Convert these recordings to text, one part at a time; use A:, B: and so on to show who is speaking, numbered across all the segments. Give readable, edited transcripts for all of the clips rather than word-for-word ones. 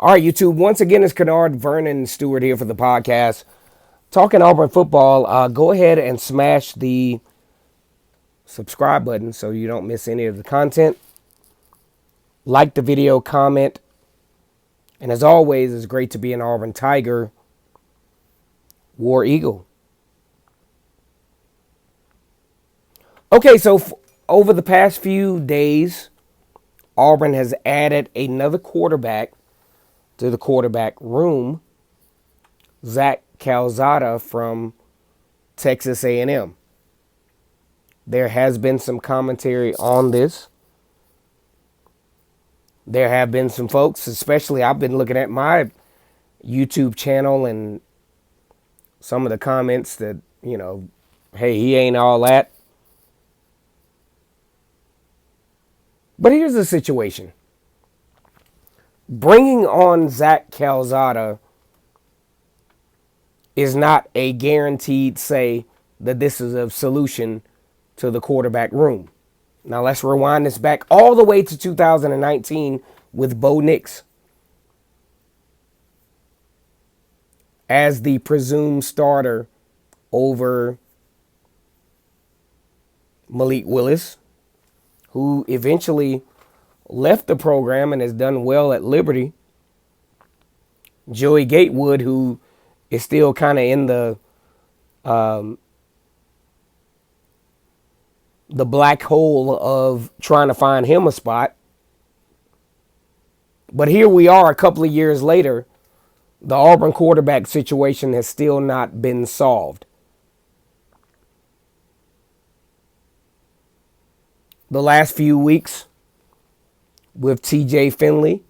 A: All right, YouTube. Once again, it's Kennard Vernon Stewart here for the podcast. Talking Auburn football. Go ahead and smash the subscribe button so you don't miss any of the content. Like the video, comment. And as always, it's great to be an Auburn Tiger, War Eagle. Okay, so over the past few days, Auburn has added another quarterback to the quarterback room, Zach Calzada from Texas A&M. There has been some commentary on this. There have been some folks, especially I've been looking at my YouTube channel and some of the comments that, hey, he ain't all that. But here's the situation. Bringing on Zach Calzada is not a guaranteed say that this is a solution to the quarterback room. Now let's rewind this back all the way to 2019 with Bo Nix as the presumed starter over Malik Willis, who eventually left the program and has done well at Liberty. Joey Gatewood, who is still kind of in the black hole of trying to find him a spot. But here we are a couple of years later. The Auburn quarterback situation has still not been solved. The last few weeks with T.J. Finley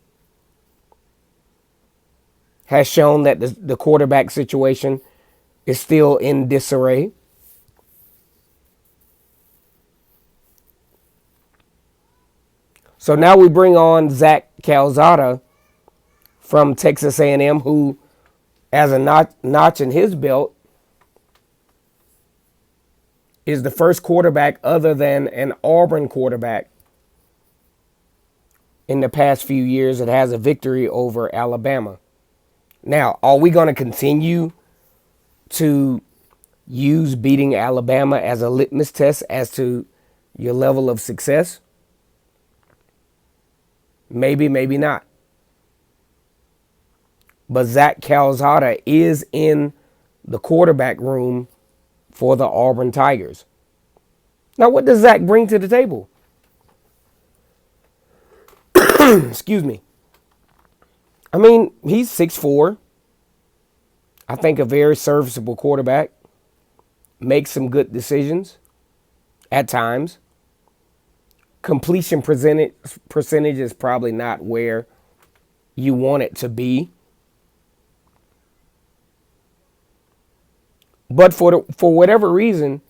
A: has shown that the quarterback situation is still in disarray. So now we bring on Zach Calzada from Texas A&M, who has a notch in his belt, is the first quarterback other than an Auburn quarterback in the past few years that has a victory over Alabama. Now, are we going to continue to use beating Alabama as a litmus test as to your level of success? Maybe, maybe not. But Zach Calzada is in the quarterback room for the Auburn Tigers. Now, what does Zach bring to the table? Excuse me. I mean, he's 6'4". I think a very serviceable quarterback. Makes some good decisions at times. Completion percentage is probably not where you want it to be. But for whatever reason,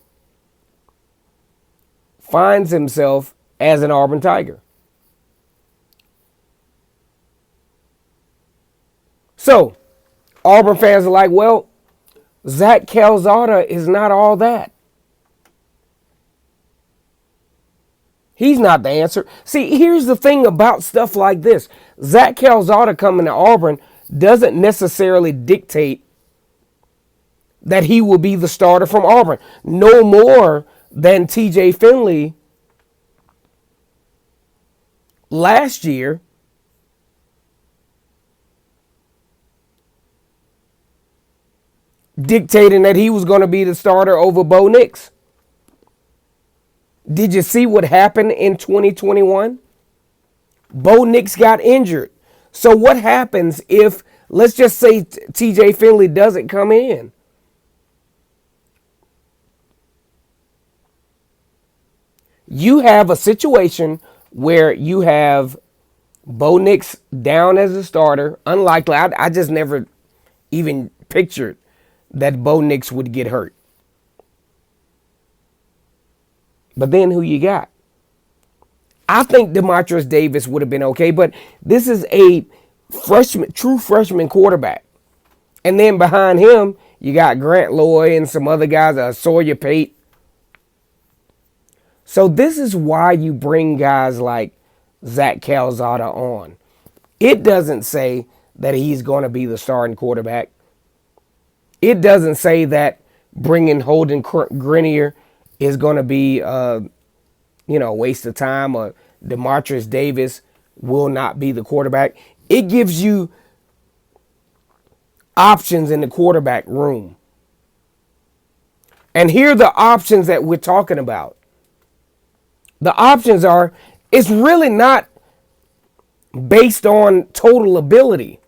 A: finds himself as an Auburn Tiger. So, Auburn fans are like, well, Zach Calzada is not all that. He's not the answer. See, here's the thing about stuff like this. Zach Calzada coming to Auburn doesn't necessarily dictate that he will be the starter from Auburn. No more than T.J. Finley last year dictating that he was going to be the starter over Bo Nix. Did you see what happened in 2021? Bo Nix got injured. So what happens if, let's just say, T.J. Finley doesn't come in? You have a situation where you have Bo Nix down as a starter. Unlikely. I just never even pictured that Bo Nix would get hurt. But then who you got? I think Demontrus Davis would have been okay, but this is a true freshman quarterback. And then behind him, you got Grant Loy and some other guys, Sawyer Pate. So this is why you bring guys like Zach Calzada on. It doesn't say that he's going to be the starting quarterback. It doesn't say that bringing Holden Grenier is going to be, a waste of time, or Demarcus Davis will not be the quarterback. It gives you options in the quarterback room. And here are the options that we're talking about. The options are, it's really not based on total ability.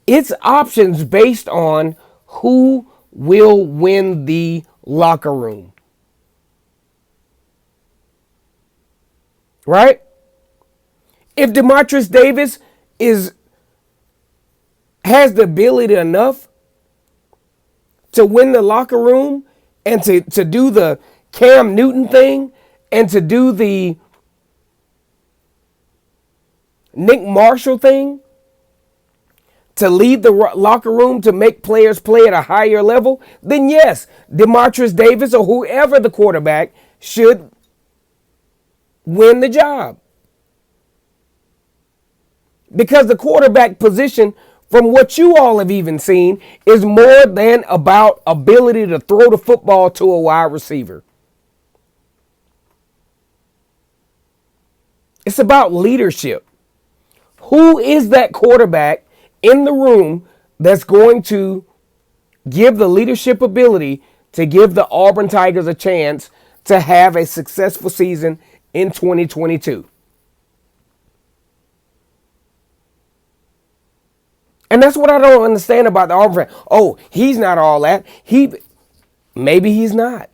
A: It's options based on who will win the locker room. Right? If Demarcus Davis has the ability enough to win the locker room and to do the Cam Newton thing and to do the Nick Marshall thing, to lead the locker room, to make players play at a higher level, then yes, Demarcus Davis or whoever the quarterback should win the job. Because the quarterback position, from what you all have even seen, is more than about ability to throw the football to a wide receiver. It's about leadership. Who is that quarterback in the room that's going to give the leadership ability to give the Auburn Tigers a chance to have a successful season in 2022? And that's what I don't understand about the Auburn fan. Oh, he's not all that. Maybe he's not.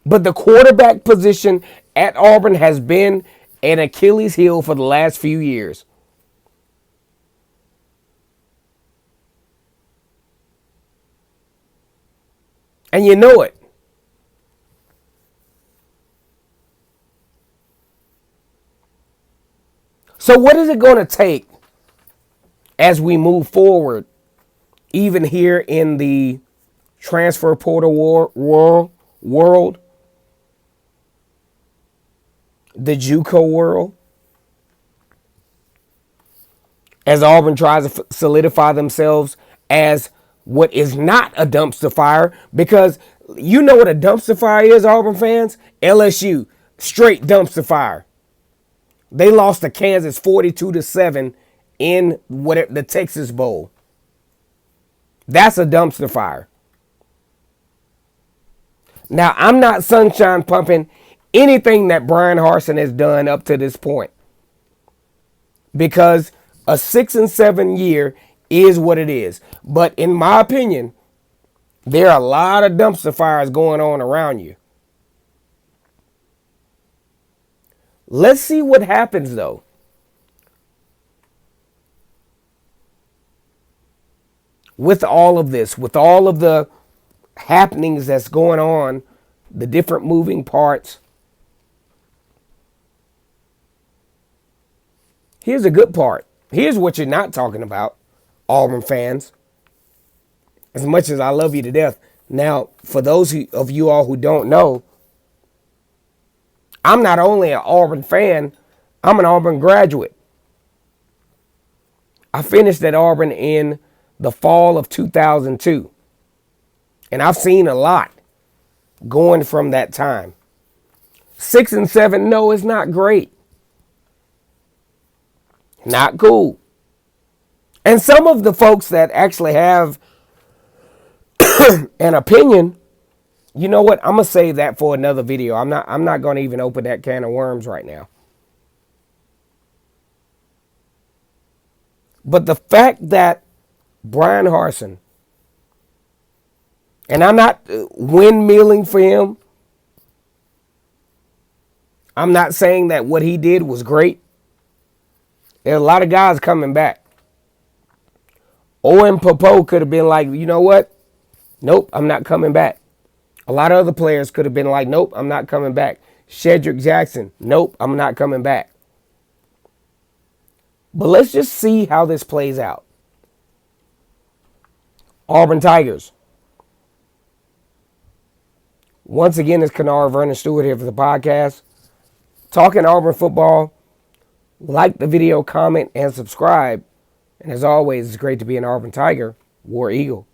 A: But the quarterback position at Auburn has been an Achilles heel for the last few years. And you know it. So what is it going to take as we move forward, even here in the transfer portal world, the JUCO world, as Auburn tries to solidify themselves as what is not a dumpster fire? Because you know what a dumpster fire is, Auburn fans? LSU, straight dumpster fire. They lost to Kansas 42-7 in the Texas Bowl. That's a dumpster fire. Now, I'm not sunshine pumping anything that Brian Harsin has done up to this point, because a 6-7 year is what it is. But in my opinion, there are a lot of dumpster fires going on around you. Let's see what happens, though. With all of this, with all of the happenings that's going on, the different moving parts. Here's a good part. Here's what you're not talking about, Auburn fans. As much as I love you to death. Now, for those of you all who don't know, I'm not only an Auburn fan, I'm an Auburn graduate. I finished at Auburn in the fall of 2002. And I've seen a lot going from that time. 6-7, no, it's not great. Not cool. And some of the folks that actually have an opinion, you know what? I'm going to save that for another video. I'm not going to even open that can of worms right now. But the fact that Brian Harsin, and I'm not windmilling for him. I'm not saying that what he did was great. There's a lot of guys coming back. Owen Popo could have been like, you know what? Nope, I'm not coming back. A lot of other players could have been like, nope, I'm not coming back. Shedrick Jackson, nope, I'm not coming back. But let's just see how this plays out. Auburn Tigers. Once again, it's Kennard Vernon Stewart here for the podcast. Talking Auburn football Like the video, comment, and subscribe. And as always, it's great to be an Auburn Tiger, War Eagle.